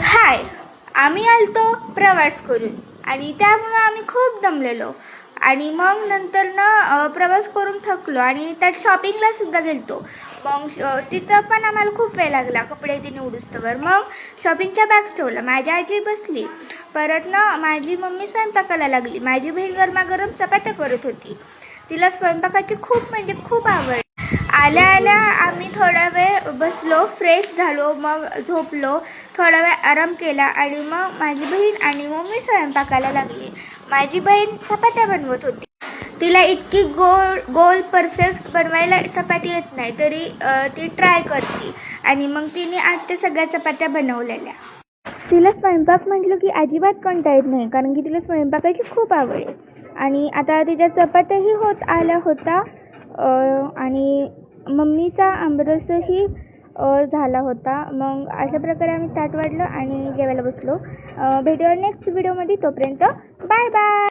हाय, आम्ही आलतो प्रवास करून आणि त्यामुळं आम्ही खूप दमलेलो आणि मग नंतर ना प्रवास करून थकलो आणि त्यात शॉपिंगला सुद्धा गेलतो. मग तिथं पण आम्हाला खूप वेळ लागला कपडे ते निवडूस्तवर. मग शॉपिंगच्या बॅग्स ठेवल्या. माझी आजी बसली. परत ना माझी मम्मी स्वयंपाकाला लागली. माझी बहीण गरमागरम चपात्या करत होती. तिला स्वयंपाकाची खूप म्हणजे खूप आवड. आल्या आल्या आम्ही थोडा वेळ बसलो, फ्रेश झालो, मग झोपलो, थोडा वेळ आराम केला आणि मग माझी बहीण आणि मम्मी स्वयंपाकाला लागली. माझी बहीण चपात्या बनवत होती. तिला इतकी गोल परफेक्ट बनवायला चपाती येत नाही, तरी ती ट्राय करते आणि मग तिने आज त्या सगळ्या चपात्या बनवलेल्या. तिला स्वयंपाक म्हटलं की अजिबात कंटाळा येत नाही, कारण की तिला स्वयंपाकाची खूप आवड आहे. आणि आता तिच्या चपात्याही होत आल्या होता आणि मम्मीचा आमरसही झाला होता. मग अशा प्रकारे आम्ही ताट वाढलं आणि जेवायला बसलो. भेटूया नेक्स्ट व्हिडिओमध्ये. तोपर्यंत बाय बाय.